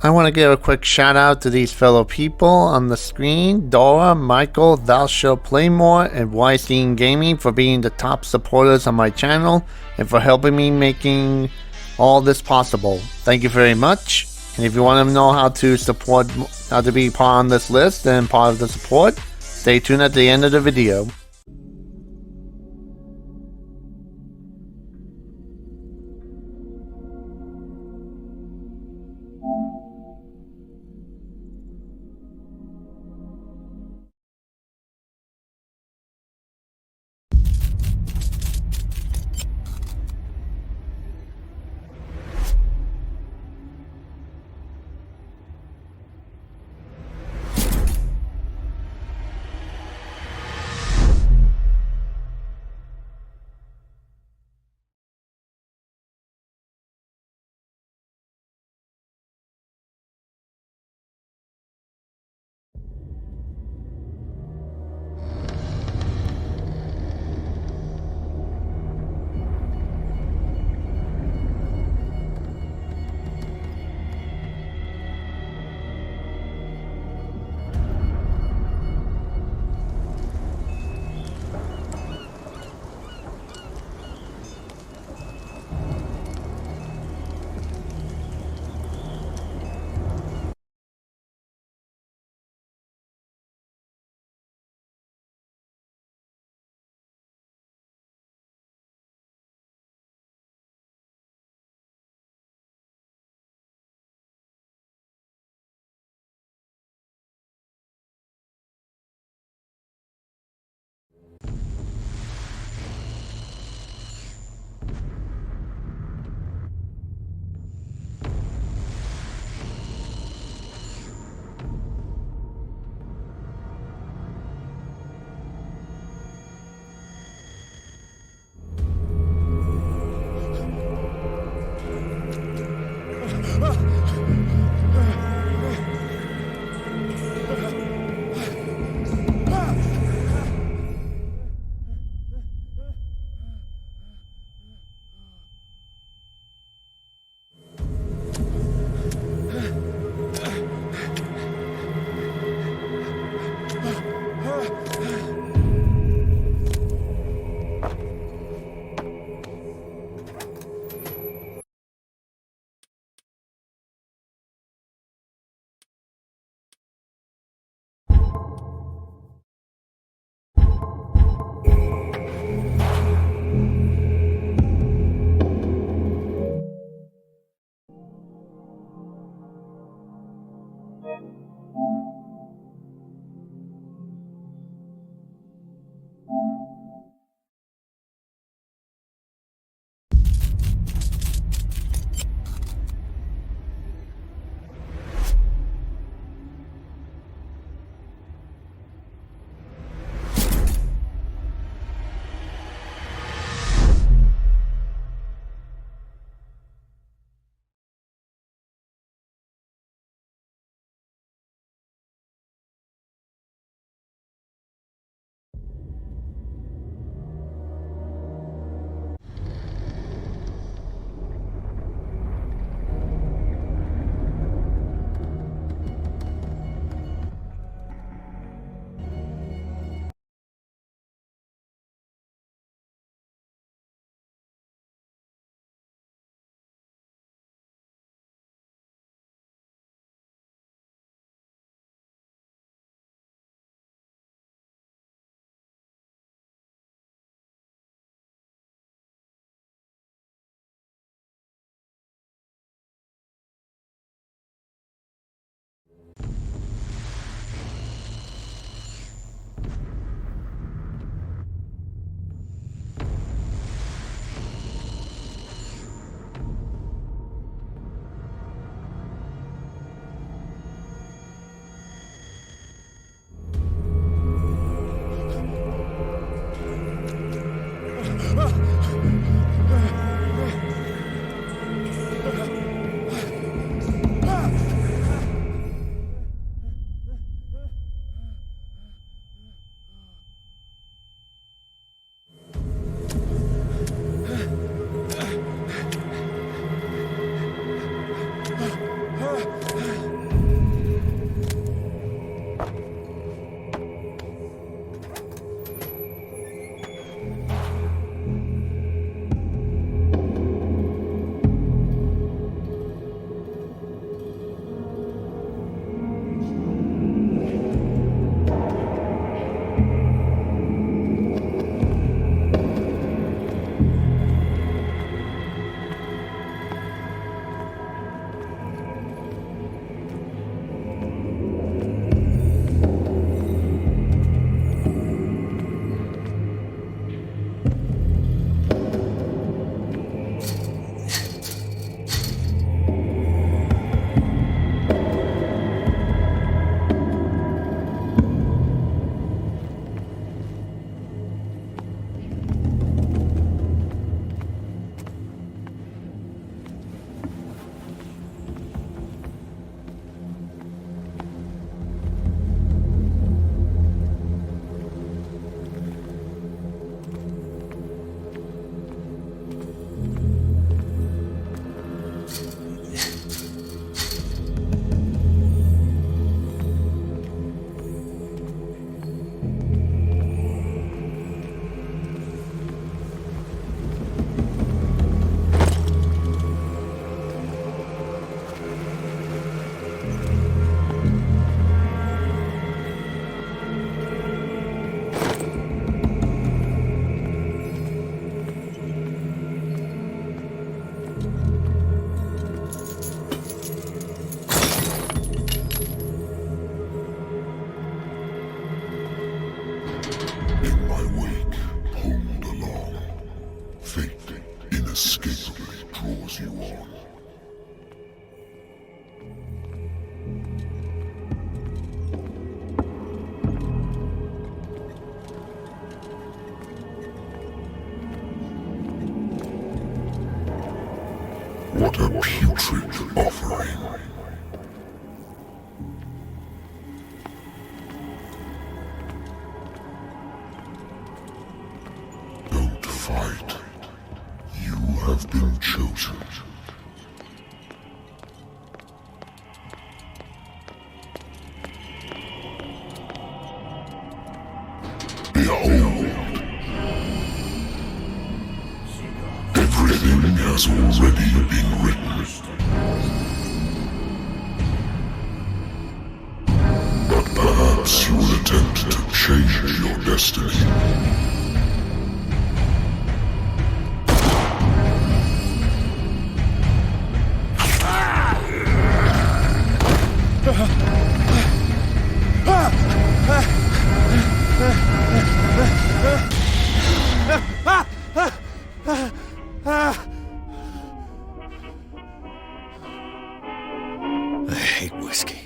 I want to give a quick shout out to these fellow people on the screen: Dora, Michael, Thou Shalt Play More, and Weinstein Gaming for being the top supporters on my channel and for helping me making all this possible. Thank you very much. And if you want to know how to be part on this list and part of the support, stay tuned at the end of the video. putrid offering. Don't fight. You have been chosen. Behold. Everything has already been written. But perhaps you will attempt to change your destiny. I hate whiskey.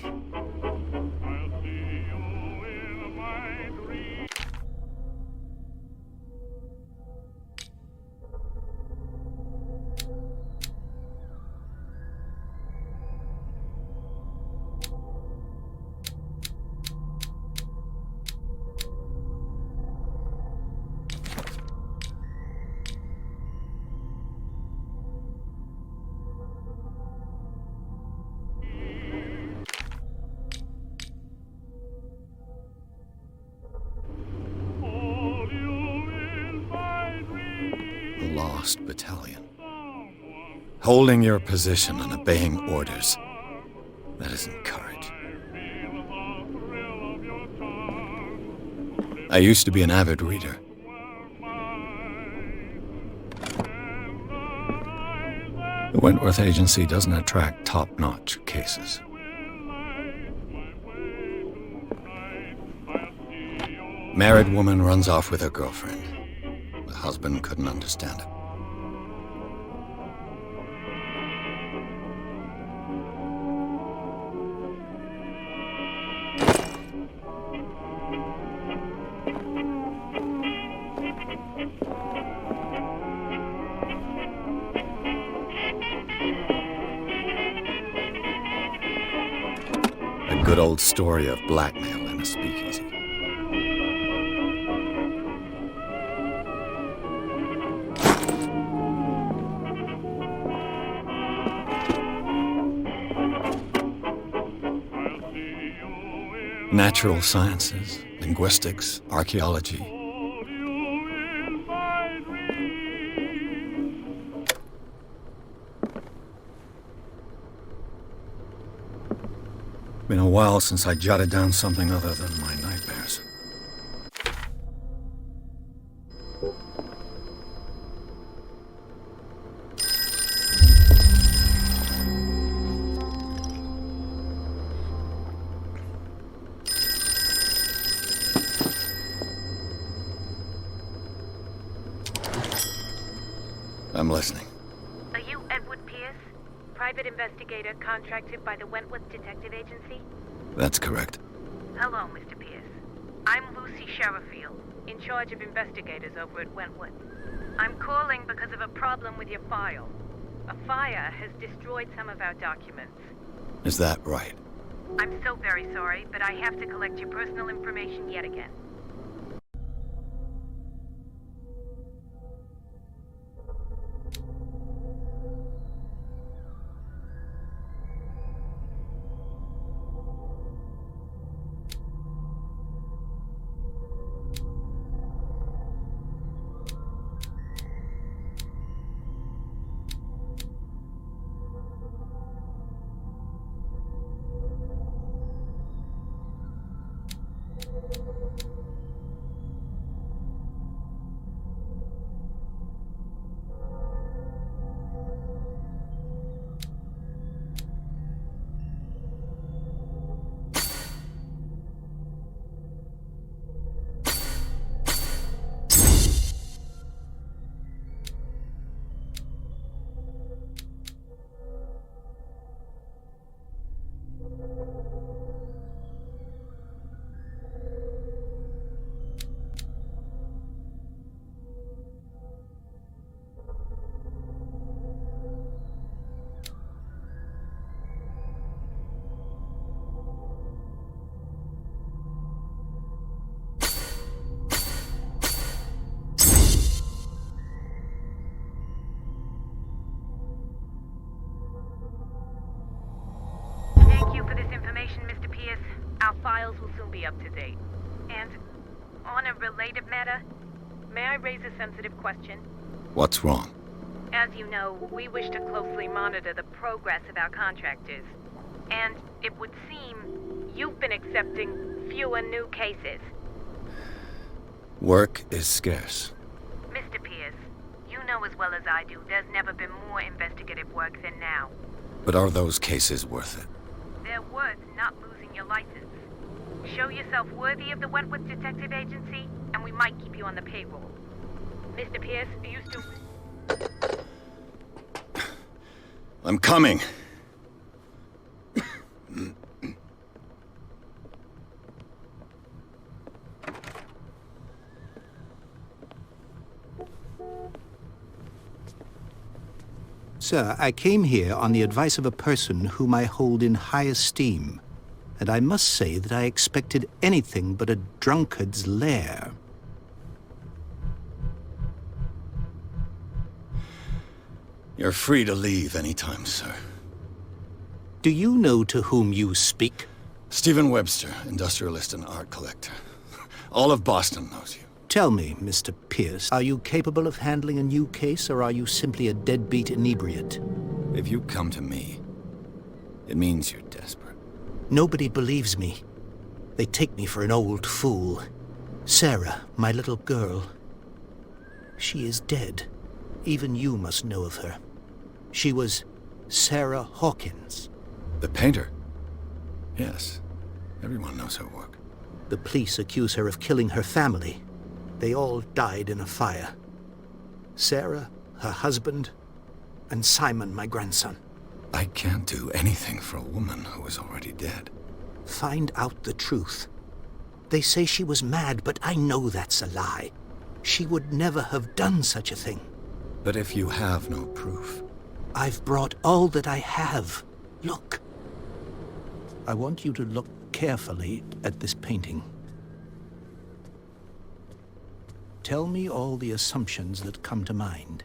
The Lost Battalion. Holding your position and obeying orders. That isn't courage. I used to be an avid reader. The Wentworth Agency doesn't attract top-notch cases. Married woman runs off with her girlfriend. The husband couldn't understand it. A good old story of blackmail in a speakeasy. Natural sciences, linguistics, archaeology. Been a while since I jotted down something other than my nightmares. I'm listening. Are you Edward Pierce, private investigator contracted by the Wentworth Detective Agency? That's correct. Hello, Mr. Pierce. I'm Lucy Sherrifield, in charge of investigators over at Wentworth. I'm calling because of a problem with your file. A fire has destroyed some of our documents. Is that right? I'm so very sorry, but I have to collect your personal information yet again. up to date. And on a related matter, may I raise a sensitive question? What's wrong? As you know, we wish to closely monitor the progress of our contractors. And it would seem you've been accepting fewer new cases. Work is scarce. Mr. Pierce, you know as well as I do, there's never been more investigative work than now. But are those cases worth it? They're worth not losing your license. Show yourself worthy of the Wentworth Detective Agency, and we might keep you on the payroll. Mr. Pierce, are you still... I'm coming. Sir, I came here on the advice of a person whom I hold in high esteem, and I must say that I expected anything but a drunkard's lair. You're free to leave anytime, sir. Do you know to whom you speak? Stephen Webster, industrialist and art collector. All of Boston knows you. Tell me, Mr. Pierce, are you capable of handling a new case, or are you simply a deadbeat inebriate? If you come to me, it means you're desperate. Nobody believes me. They take me for an old fool. Sarah, my little girl, she is dead. Even you must know of her. She was Sarah Hawkins. The painter? Yes. Everyone knows her work. The police accuse her of killing her family. They all died in a fire. Sarah, her husband, and Simon, my grandson. I can't do anything for a woman who is already dead. Find out the truth. They say she was mad, but I know that's a lie. She would never have done such a thing. But if you have no proof... I've brought all that I have. Look. I want you to look carefully at this painting. Tell me all the assumptions that come to mind.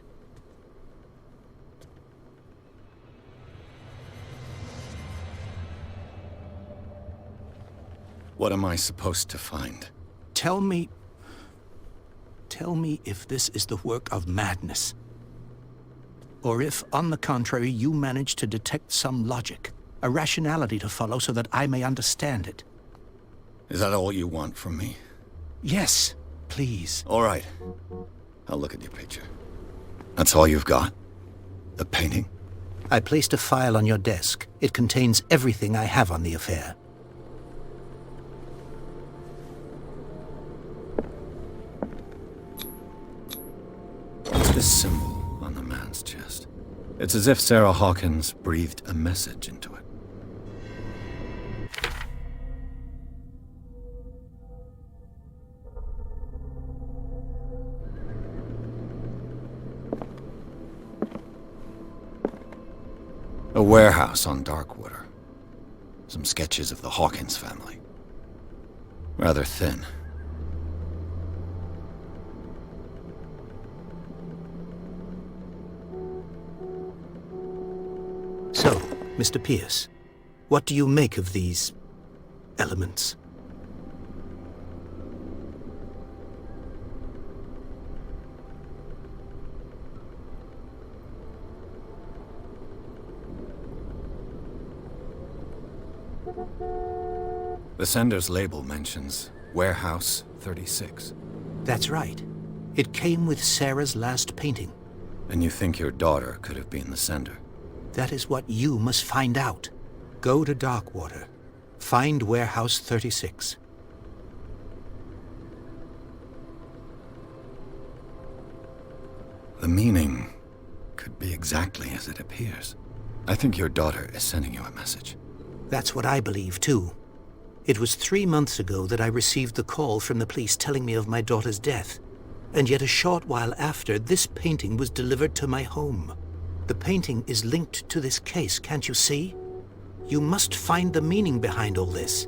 What am I supposed to find? Tell me if this is the work of madness. Or if, on the contrary, you manage to detect some logic, a rationality to follow so that I may understand it. Is that all you want from me? Yes, please. All right. I'll look at your picture. That's all you've got? The painting? I placed a file on your desk. It contains everything I have on the affair. What's this symbol on the man's chest? It's as if Sarah Hawkins breathed a message into it. A warehouse on Darkwater. Some sketches of the Hawkins family. Rather thin. So, Mr. Pierce, what do you make of these elements? The sender's label mentions Warehouse 36. That's right. It came with Sarah's last painting. And you think your daughter could have been the sender? That is what you must find out. Go to Darkwater. Find Warehouse 36. The meaning could be exactly as it appears. I think your daughter is sending you a message. That's what I believe, too. It was 3 months ago that I received the call from the police telling me of my daughter's death. And yet a short while after, this painting was delivered to my home. The painting is linked to this case, can't you see? You must find the meaning behind all this.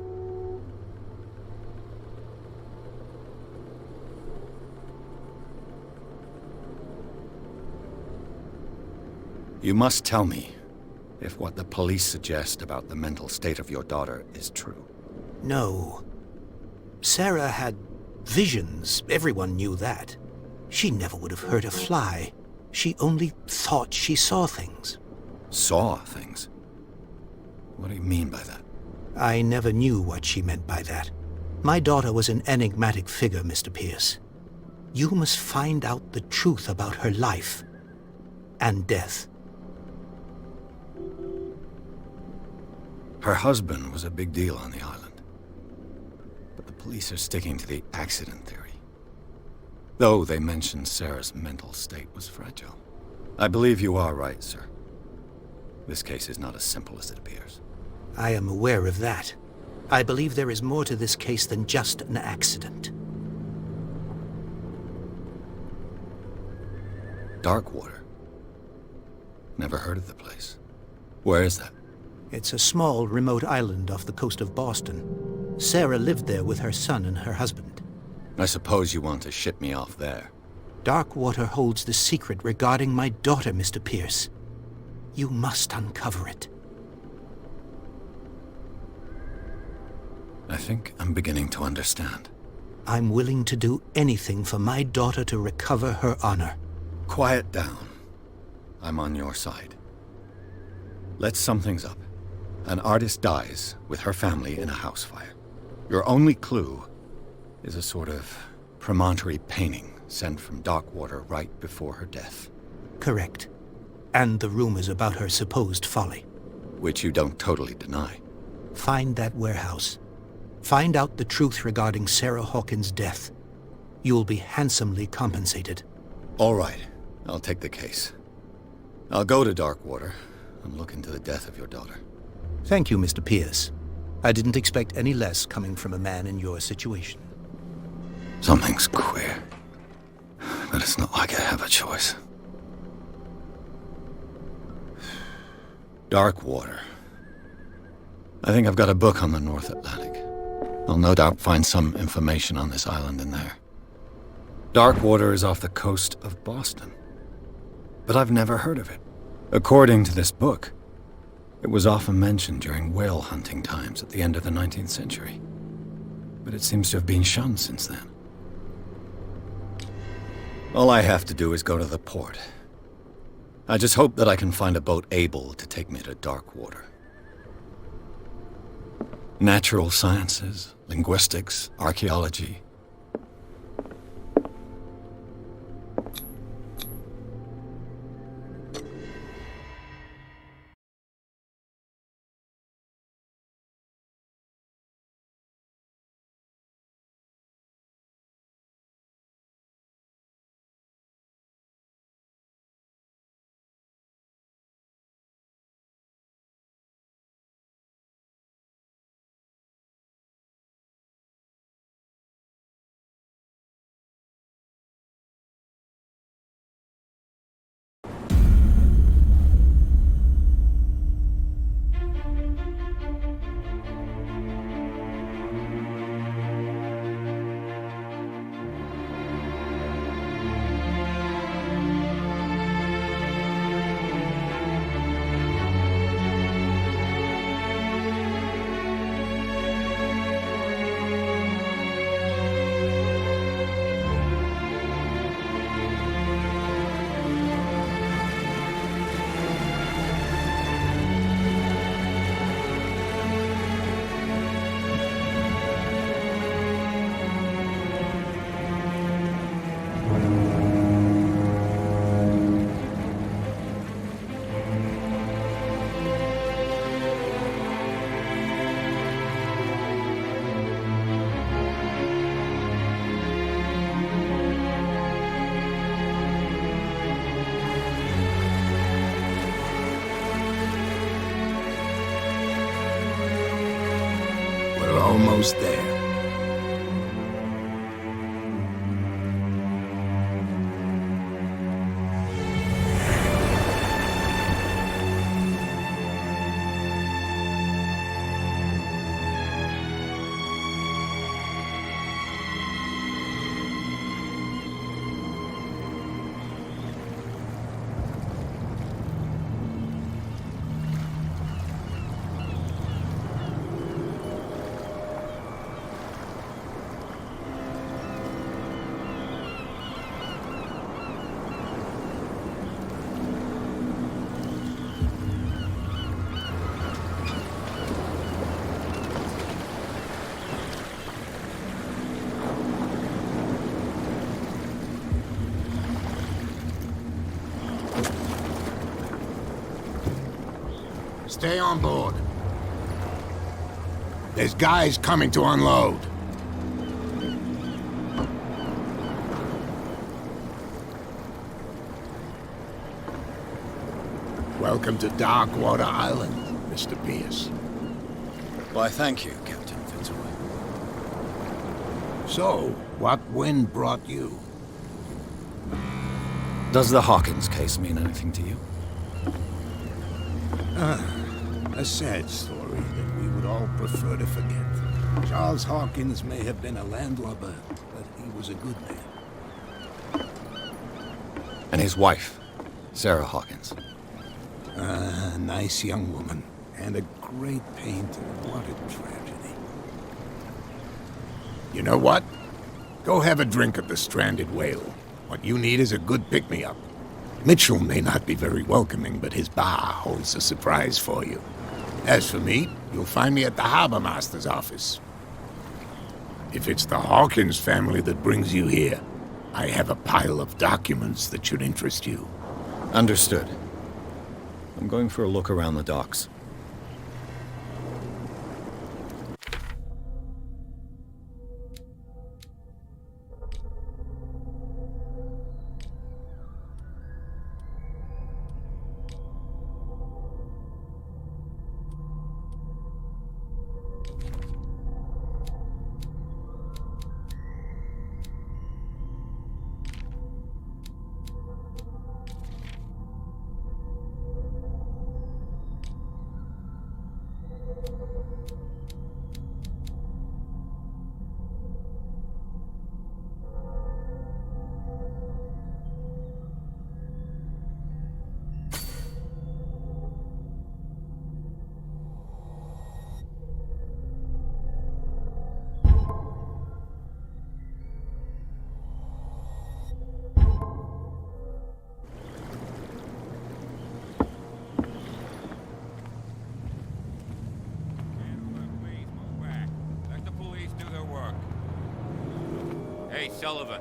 You must tell me if what the police suggest about the mental state of your daughter is true. No. Sarah had visions. Everyone knew that. She never would have hurt a fly. She only thought she saw things. Saw things? What do you mean by that? I never knew what she meant by that. My daughter was an enigmatic figure, Mr. Pierce. You must find out the truth about her life and death. Her husband was a big deal on the island. But the police are sticking to the accident theory. Though they mentioned Sarah's mental state was fragile. I believe you are right, sir. This case is not as simple as it appears. I am aware of that. I believe there is more to this case than just an accident. Darkwater. Never heard of the place. Where is that? It's a small, remote island off the coast of Boston. Sarah lived there with her son and her husband. I suppose you want to ship me off there. Darkwater holds the secret regarding my daughter, Mr. Pierce. You must uncover it. I think I'm beginning to understand. I'm willing to do anything for my daughter to recover her honor. Quiet down. I'm on your side. Let's sum things up. An artist dies with her family in a house fire. Your only clue is a sort of promontory painting sent from Darkwater right before her death. Correct. And the rumors about her supposed folly. Which you don't totally deny. Find that warehouse. Find out the truth regarding Sarah Hawkins' death. You'll be handsomely compensated. All right. I'll take the case. I'll go to Darkwater and look into the death of your daughter. Thank you, Mr. Pierce. I didn't expect any less coming from a man in your situation. Something's queer. But it's not like I have a choice. Darkwater. I think I've got a book on the North Atlantic. I'll no doubt find some information on this island in there. Darkwater is off the coast of Boston. But I've never heard of it. According to this book, it was often mentioned during whale hunting times at the end of the 19th century. But it seems to have been shunned since then. All I have to do is go to the port. I just hope that I can find a boat able to take me to Darkwater. Natural sciences, linguistics, archaeology. Almost there. Stay on board. There's guys coming to unload. Welcome to Darkwater Island, Mr. Pierce. Why, thank you, Captain Fitzroy. So, what wind brought you? Does the Hawkins case mean anything to you? A sad story that we would all prefer to forget. Charles Hawkins may have been a landlubber, but he was a good man. And his wife, Sarah Hawkins. A nice young woman, and a great painter. What a tragedy. You know what? Go have a drink at the Stranded Whale. What you need is a good pick-me-up. Mitchell may not be very welcoming, but his bar holds a surprise for you. As for me, you'll find me at the Harbor Master's office. If it's the Hawkins family that brings you here, I have a pile of documents that should interest you. Understood. I'm going for a look around the docks. Hey, Sullivan.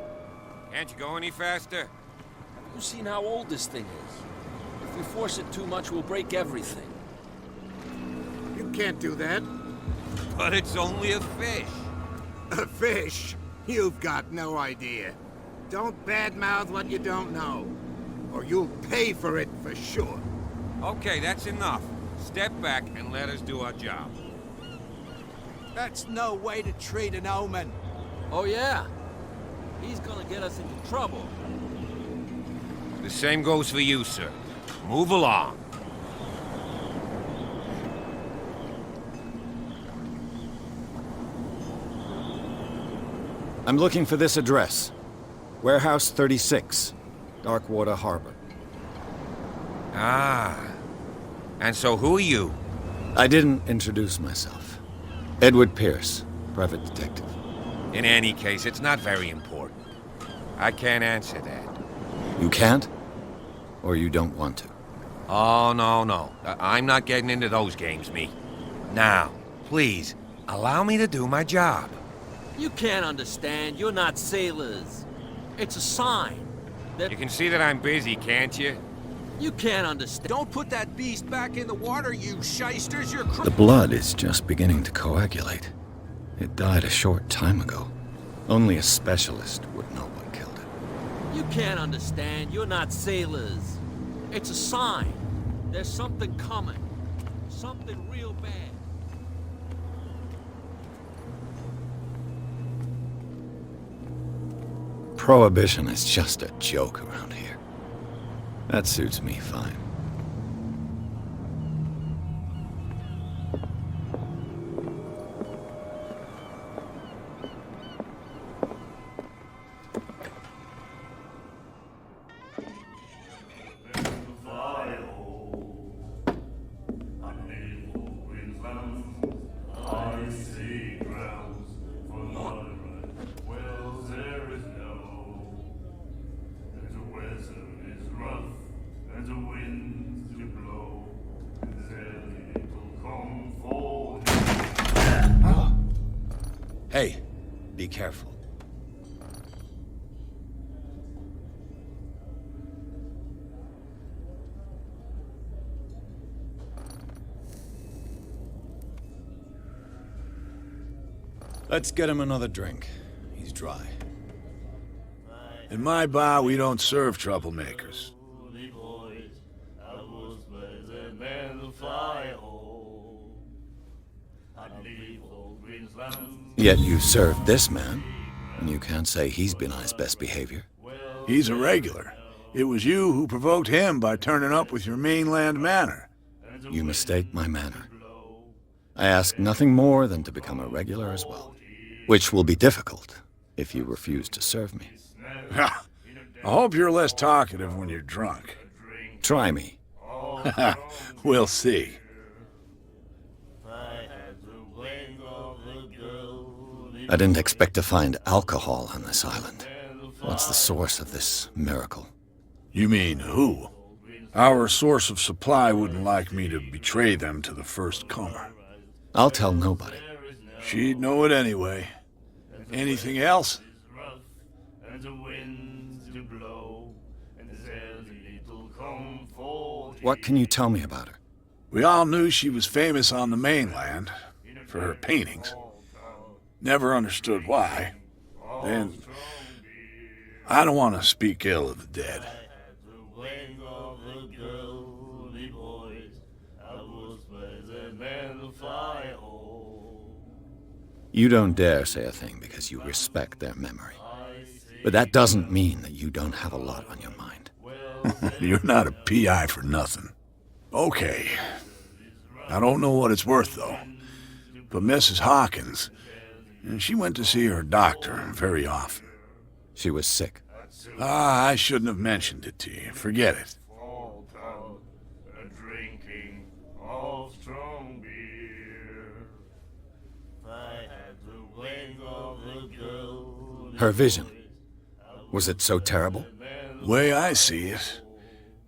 Can't you go any faster? Have you seen how old this thing is? If we force it too much, we'll break everything. You can't do that. But it's only a fish. A fish? You've got no idea. Don't badmouth what you don't know, or you'll pay for it for sure. Okay, that's enough. Step back and let us do our job. That's no way to treat an omen. Oh, yeah? He's gonna get us into trouble. The same goes for you, sir. Move along. I'm looking for this address. Warehouse 36, Darkwater Harbor. Ah. And so who are you? I didn't introduce myself. Edward Pierce, private detective. In any case, it's not very important. I can't answer that. You can't? Or you don't want to? Oh, no. I'm not getting into those games, me. Now, please, allow me to do my job. You can't understand. You're not sailors. It's a sign. That You can see that I'm busy, can't you? you can't understand. Don't put that beast back in the water, you shysters! You're The blood is just beginning to coagulate. It died a short time ago. Only a specialist would know what killed it. You can't understand. You're not sailors. It's a sign. There's something coming. Something real bad. Prohibition is just a joke around here. That suits me fine. Hey, be careful. Let's get him another drink. He's dry. In my bar, we don't serve troublemakers. Yet you served this man, and you can't say he's been on his best behavior. He's a regular. It was you who provoked him by turning up with your mainland manner. You mistake my manner. I ask nothing more than to become a regular as well, which will be difficult if you refuse to serve me. I hope you're less talkative when you're drunk. Try me. We'll see. I didn't expect to find alcohol on this island. What's the source of this miracle? You mean who? Our source of supply wouldn't like me to betray them to the first comer. I'll tell nobody. She'd know it anyway. Anything else? What can you tell me about her? We all knew she was famous on the mainland for her paintings. Never understood why. And I don't want to speak ill of the dead. You don't dare say a thing because you respect their memory. But that doesn't mean that you don't have a lot on your mind. You're not a PI for nothing. Okay. I don't know what it's worth, though. But Mrs. Hawkins, she went to see her doctor very often. She was sick. I shouldn't have mentioned it to you. Forget it. Her vision. Was it so terrible? Way I see it,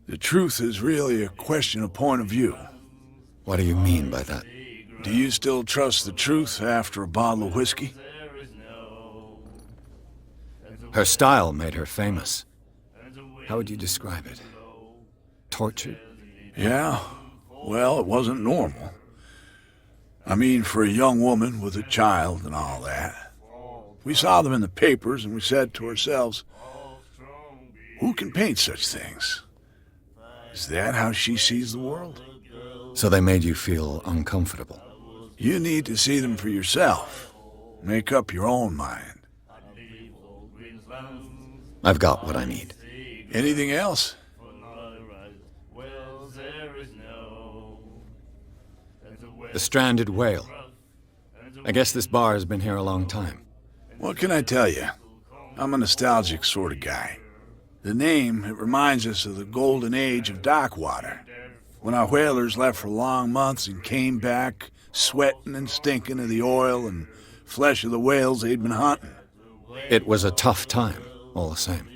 the truth is really a question of point of view. What do you mean by that? Do you still trust the truth after a bottle of whiskey? Her style made her famous. How would you describe it? Tortured? Yeah. Well, it wasn't normal. I mean, for a young woman with a child and all that. We saw them in the papers and we said to ourselves, who can paint such things? Is that how she sees the world? So they made you feel uncomfortable? You need to see them for yourself. Make up your own mind. I've got what I need. Anything else? The stranded whale. I guess this bar has been here a long time. What can I tell you? I'm a nostalgic sort of guy. The name, it reminds us of the golden age of dockwater, when our whalers left for long months and came back sweating and stinking of the oil and flesh of the whales they'd been hunting. It was a tough time, all the same.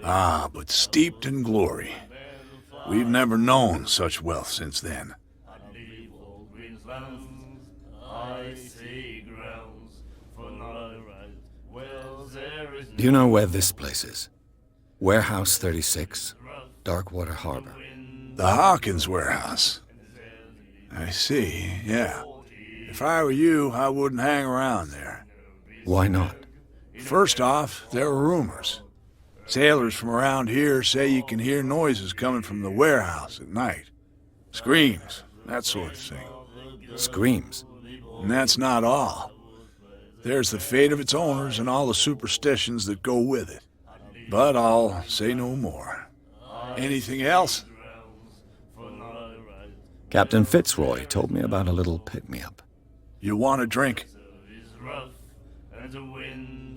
Ah, but steeped in glory. We've never known such wealth since then. Do you know where this place is? Warehouse 36, Darkwater Harbor. The Hawkins warehouse. I see, yeah. If I were you, I wouldn't hang around there. Why not? First off, there are rumors. Sailors from around here say you can hear noises coming from the warehouse at night. Screams, that sort of thing. Screams? And that's not all. There's the fate of its owners and all the superstitions that go with it. But I'll say no more. Anything else? Captain Fitzroy told me about a little pick-me-up. You want a drink?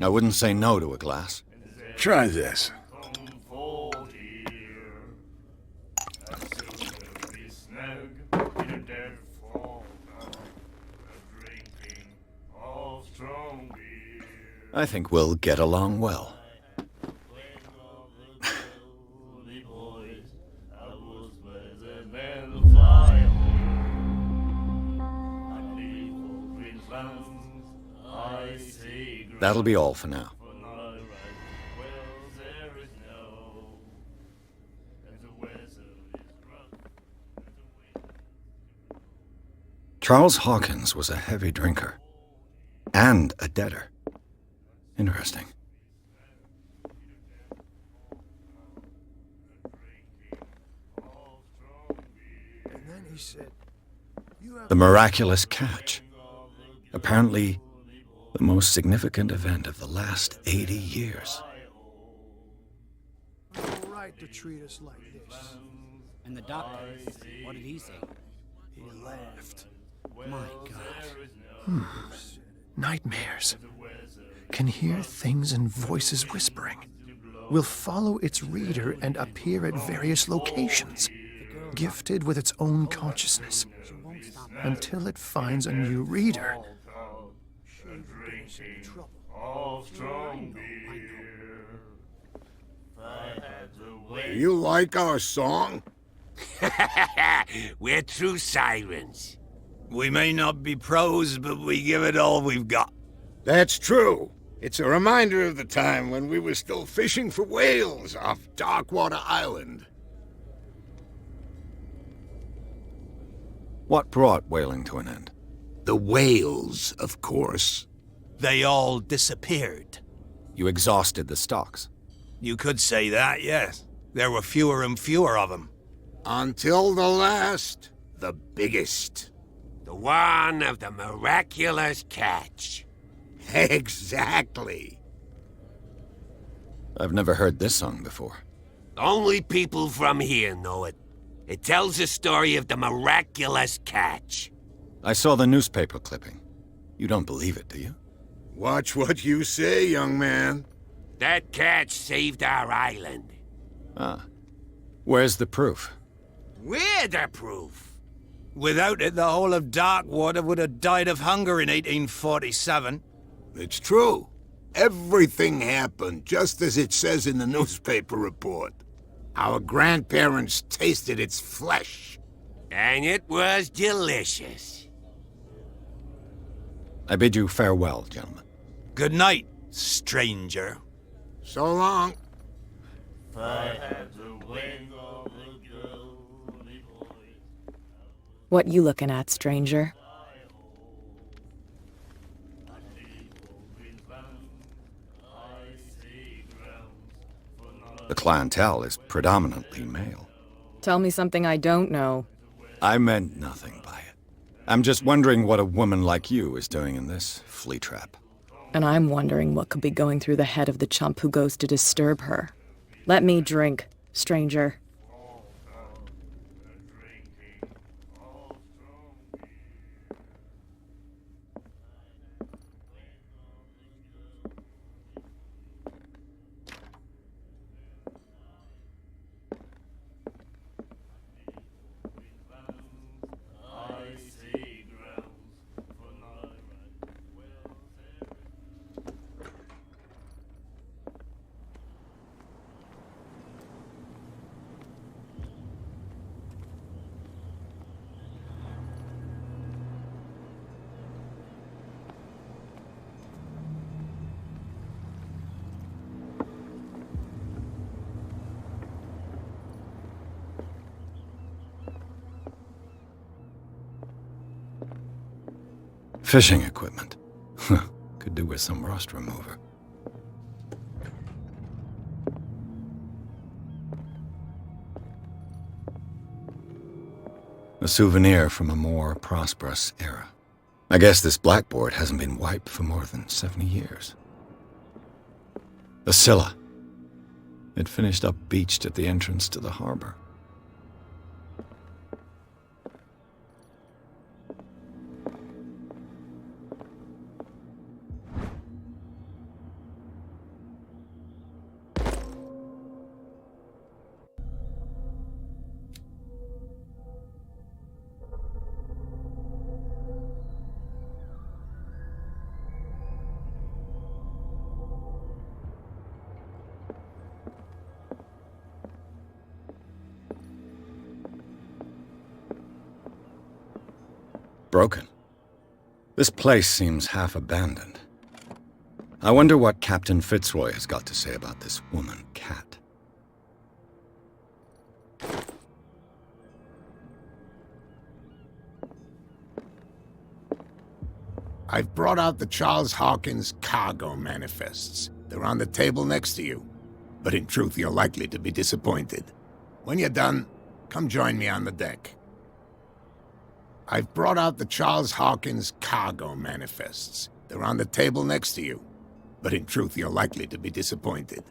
I wouldn't say no to a glass. Try this. I think we'll get along well. That'll be all for now. Charles Hawkins was a heavy drinker. and a debtor. Interesting. And then he said, The miraculous catch. Apparently, the most significant event of the last 80 years. "All right to treat us like this." And the doctor, what did he say? He laughed. My God. Nightmares. Can hear things and voices whispering. Will follow its reader and appear at various locations, gifted with its own consciousness, until it finds a new reader. You like our song? We're true sirens. We may not be pros, but we give it all we've got. That's true. It's a reminder of the time when we were still fishing for whales off Darkwater Island. What brought whaling to an end? The whales, of course. They all disappeared. You exhausted the stocks. You could say that, yes. There were fewer and fewer of them. Until the last, the biggest. The one of the miraculous catch. Exactly. I've never heard this song before. Only people from here know it. It tells the story of the miraculous catch. I saw the newspaper clipping. You don't believe it, do you? Watch what you say, young man. That catch saved our island. Ah. Where's the proof? We're the proof. Without it, the whole of Darkwater would have died of hunger in 1847. It's true. Everything happened just as it says in the newspaper report. Our grandparents tasted its flesh. And it was delicious. I bid you farewell, gentlemen. Good night, stranger. So long. What you looking at, stranger? The clientele is predominantly male. Tell me something I don't know. I meant nothing by it. I'm just wondering what a woman like you is doing in this flea trap. And I'm wondering what could be going through the head of the chump who goes to disturb her. Let me drink, stranger. Fishing equipment. Could do with some rust remover. A souvenir from a more prosperous era. I guess this blackboard hasn't been wiped for more than 70 years. The Scylla. It finished up beached at the entrance to the harbor. Broken. This place seems half abandoned. I wonder what Captain Fitzroy has got to say about this woman cat. I've brought out the Charles Hawkins cargo manifests. They're on the table next to you. But in truth, you're likely to be disappointed. When you're done, come join me on the deck. I've brought out the Charles Hawkins cargo manifests. They're on the table next to you. But in truth, you're likely to be disappointed.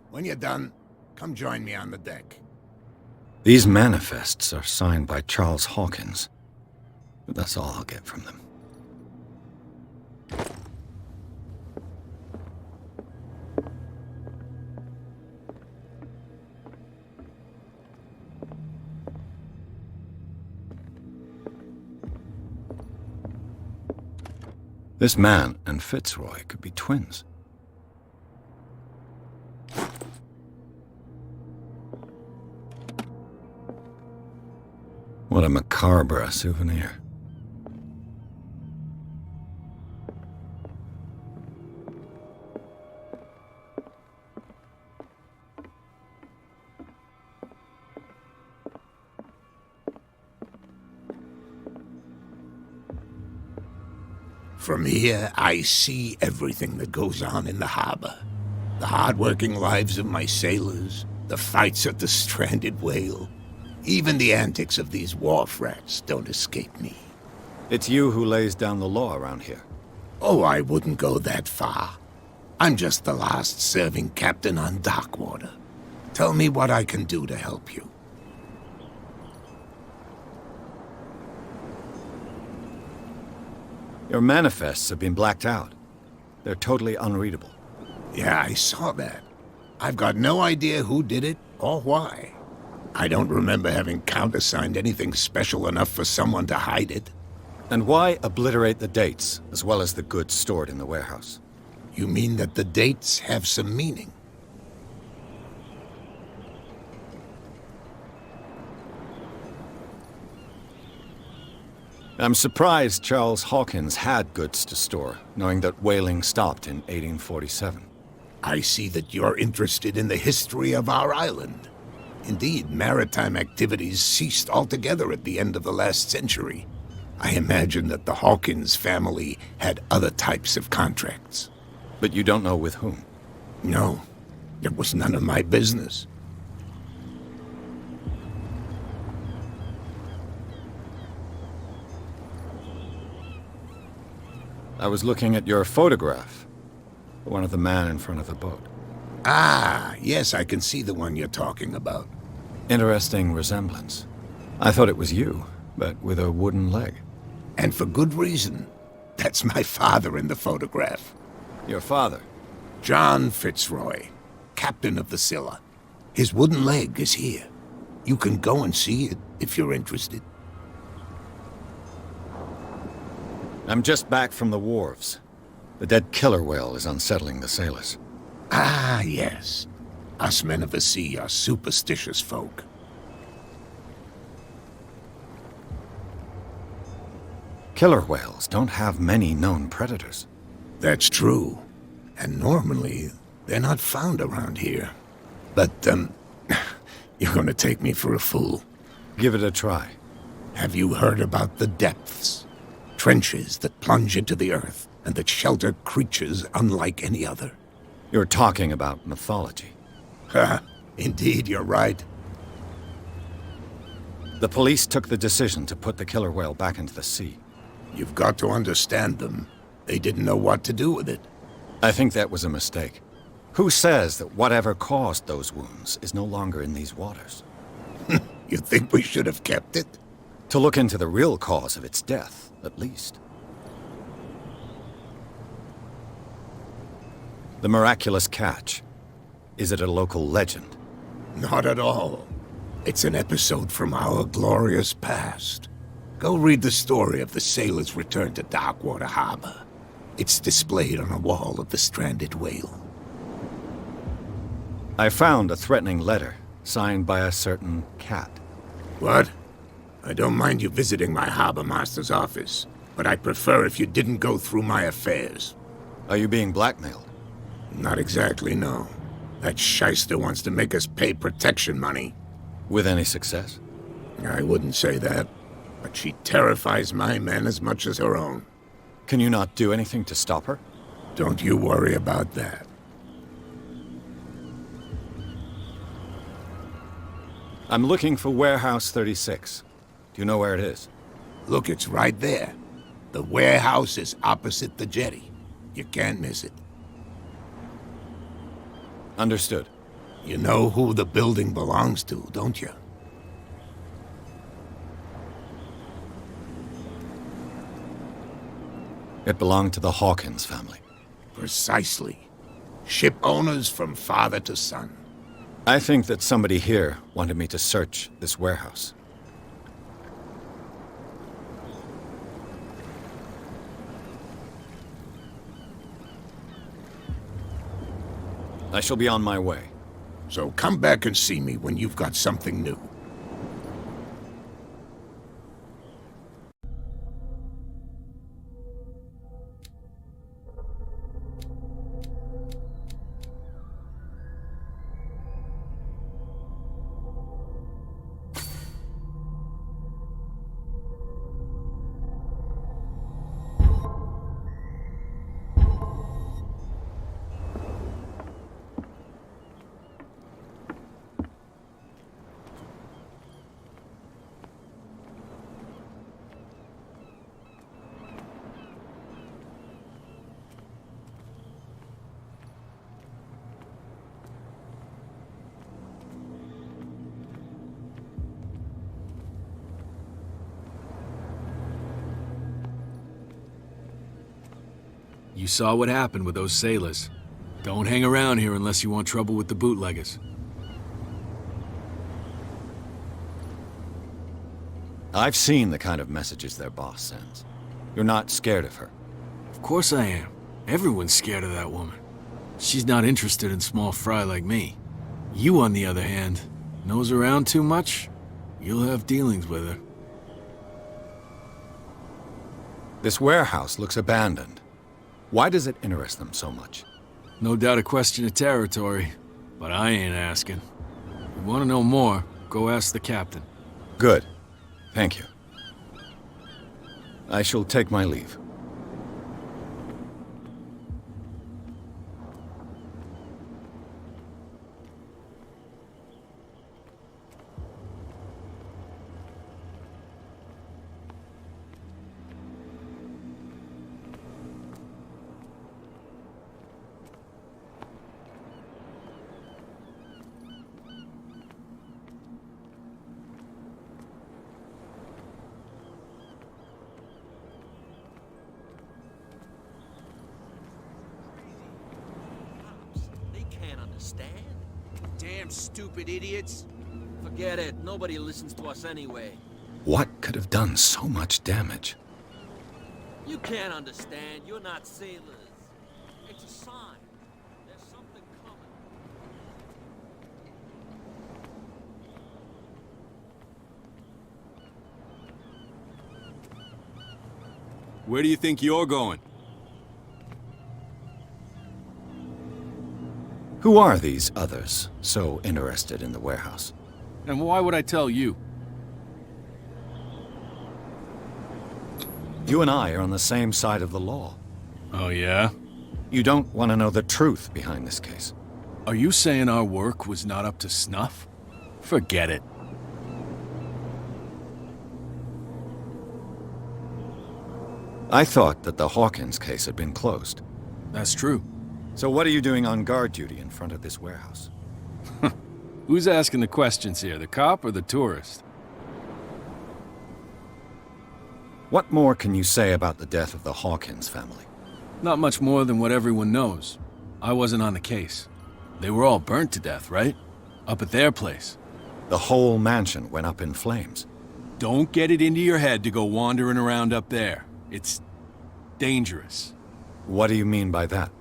When you're done, come join me on the deck. These manifests are signed by Charles Hawkins. But that's all I'll get from them. This man and Fitzroy could be twins. What a macabre souvenir. From here, I see everything that goes on in the harbor. The hard-working lives of my sailors, the fights at the stranded whale. Even the antics of these wharf rats don't escape me. It's you who lays down the law around here. Oh, I wouldn't go that far. I'm just the last serving captain on Darkwater. Tell me what I can do to help you. Your manifests have been blacked out. They're totally unreadable. Yeah, I saw that. I've got no idea who did it or why. I don't remember having countersigned anything special enough for someone to hide it. And why obliterate the dates, as well as the goods stored in the warehouse? You mean that the dates have some meaning? I'm surprised Charles Hawkins had goods to store, knowing that whaling stopped in 1847. I see that you're interested in the history of our island. Indeed, maritime activities ceased altogether at the end of the last century. I imagine that the Hawkins family had other types of contracts. But you don't know with whom? No, it was none of my business. I was looking at your photograph. One of the man in front of the boat. Ah, yes, I can see the one you're talking about. Interesting resemblance. I thought it was you, but with a wooden leg. And for good reason. That's my father in the photograph. Your father? John Fitzroy, captain of the Scylla. His wooden leg is here. You can go and see it if you're interested. I'm just back from the wharves. The dead killer whale is unsettling the sailors. Ah, yes. Us men of the sea are superstitious folk. Killer whales don't have many known predators. That's true. And normally, they're not found around here. But, you're gonna take me for a fool. Give it a try. Have you heard about the depths? Trenches that plunge into the earth and that shelter creatures unlike any other. You're talking about mythology. Ha! Indeed, you're right. The police took the decision to put the killer whale back into the sea. You've got to understand them. They didn't know what to do with it. I think that was a mistake. Who says that whatever caused those wounds is no longer in these waters? You think we should have kept it? To look into the real cause of its death, at least. The miraculous catch. Is it a local legend? Not at all. It's an episode from our glorious past. Go read the story of the sailor's return to Darkwater Harbor. It's displayed on a wall of the stranded whale. I found a threatening letter, signed by a certain cat. What? I don't mind you visiting my harbor master's office, but I prefer if you didn't go through my affairs. Are you being blackmailed? Not exactly, no. That shyster wants to make us pay protection money. With any success? I wouldn't say that, but she terrifies my men as much as her own. Can you not do anything to stop her? Don't you worry about that. I'm looking for Warehouse 36. Do you know where it is? Look, it's right there. The warehouse is opposite the jetty. You can't miss it. Understood. You know who the building belongs to, don't you? It belonged to the Hawkins family. Precisely. Ship owners from father to son. I think that somebody here wanted me to search this warehouse. I shall be on my way. So come back and see me when you've got something new. You saw what happened with those sailors. Don't hang around here unless you want trouble with the bootleggers. I've seen the kind of messages their boss sends. You're not scared of her. Of course I am. Everyone's scared of that woman. She's not interested in small fry like me. You, on the other hand, nose around too much, you'll have dealings with her. This warehouse looks abandoned. Why does it interest them so much? No doubt a question of territory, but I ain't asking. If you want to know more, go ask the captain. Good. Thank you. I shall take my leave. Damn stupid idiots. Forget it. Nobody listens to us anyway. What could have done so much damage? You can't understand. You're not sailors. It's a sign. There's something coming. Where do you think you're going? Who are these others so interested in the warehouse? And why would I tell you? You and I are on the same side of the law. Oh, yeah? You don't want to know the truth behind this case. Are you saying our work was not up to snuff? Forget it. I thought that the Hawkins case had been closed. That's true. So what are you doing on guard duty in front of this warehouse? Who's asking the questions here, the cop or the tourist? What more can you say about the death of the Hawkins family? Not much more than what everyone knows. I wasn't on the case. They were all burnt to death, right? Up at their place. The whole mansion went up in flames. Don't get it into your head to go wandering around up there. It's dangerous. What do you mean by that?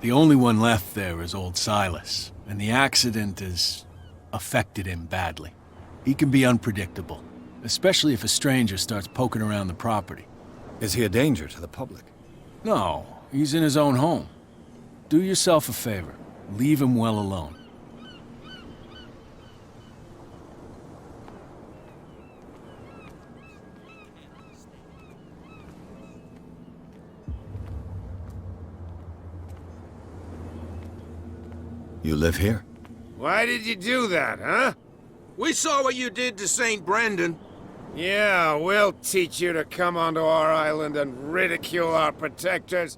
The only one left there is old Silas, and the accident has affected him badly. He can be unpredictable, especially if a stranger starts poking around the property. Is he a danger to the public? No, he's in his own home. Do yourself a favor. Leave him well alone. You live here? Why did you do that, huh? We saw what you did to St. Brendan. Yeah, we'll teach you to come onto our island and ridicule our protectors.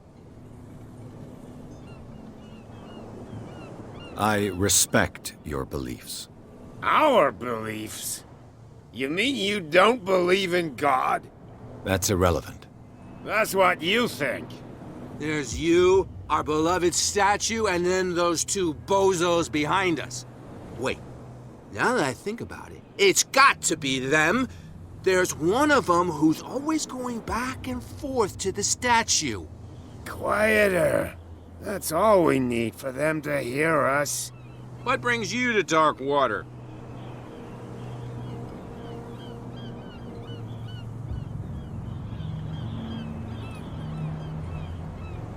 I respect your beliefs. Our beliefs? You mean you don't believe in God? That's irrelevant. That's what you think. There's you, our beloved statue, and then those two bozos behind us. Wait, now that I think about it, it's got to be them. There's one of them who's always going back and forth to the statue. Quieter. That's all we need for them to hear us. What brings you to Darkwater?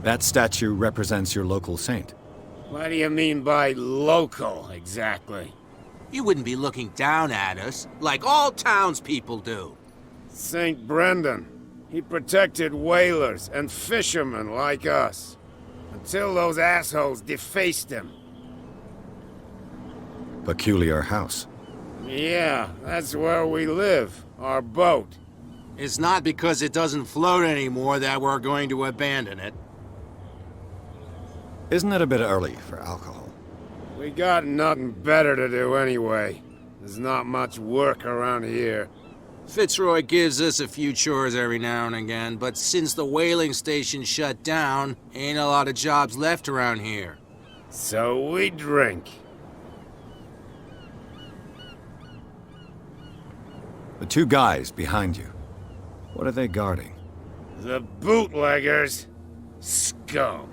That statue represents your local saint. What do you mean by local, exactly? You wouldn't be looking down at us, like all townspeople do. St. Brendan. He protected whalers and fishermen like us. Until those assholes defaced him. Peculiar house. Yeah, that's where we live. Our boat. It's not because it doesn't float anymore that we're going to abandon it. Isn't it a bit early for alcohol? We got nothing better to do anyway. There's not much work around here. Fitzroy gives us a few chores every now and again, but since the whaling station shut down, ain't a lot of jobs left around here. So we drink. The two guys behind you. What are they guarding? The bootleggers. Scum.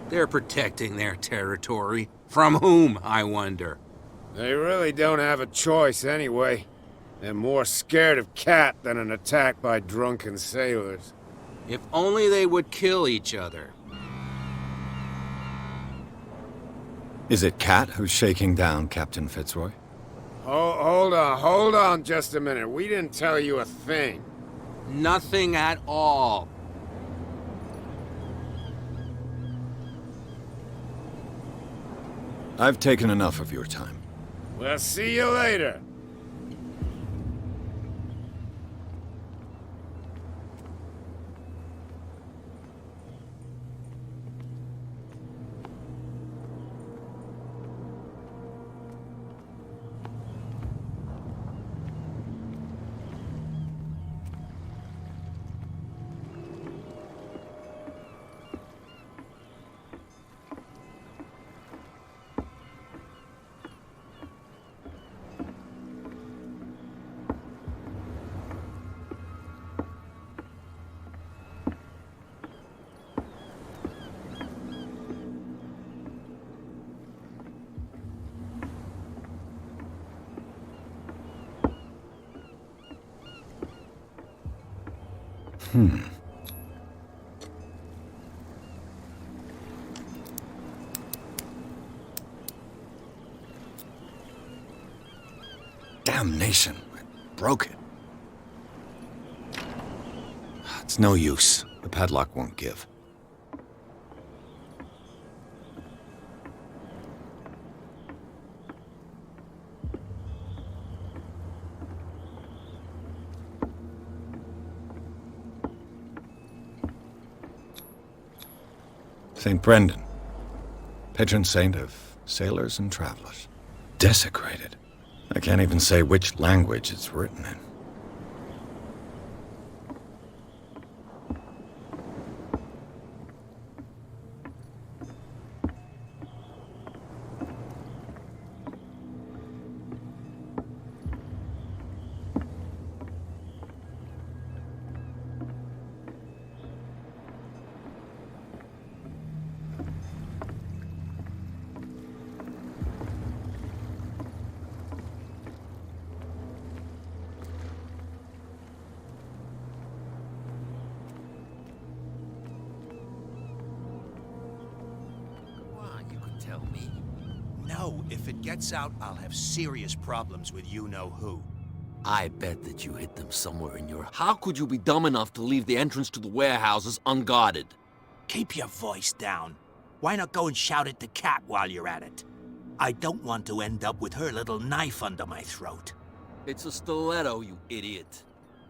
They're protecting their territory. From whom, I wonder? They really don't have a choice anyway. They're more scared of Cat than an attack by drunken sailors. If only they would kill each other. Is it Cat who's shaking down Captain Fitzroy? Hold on just a minute. We didn't tell you a thing. Nothing at all. I've taken enough of your time. We'll see you later. Damnation. I broke it. It's no use. The padlock won't give. St. Brendan, patron saint of sailors and travelers. Desecrated. I can't even say which language it's written in. No, if it gets out, I'll have serious problems with you-know-who. I bet that you hid them somewhere in your... How could you be dumb enough to leave the entrance to the warehouses unguarded? Keep your voice down. Why not go and shout at the cat while you're at it? I don't want to end up with her little knife under my throat. It's a stiletto, you idiot.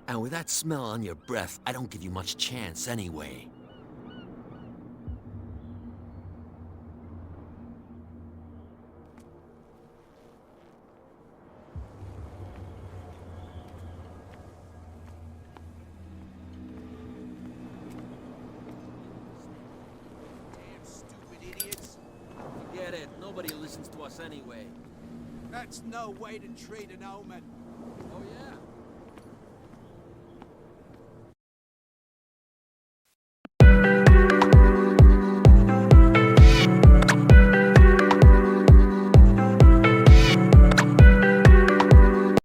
And with that smell on your breath, I don't give you much chance anyway. Forget it. Nobody listens to us anyway. That's no way to treat an omen.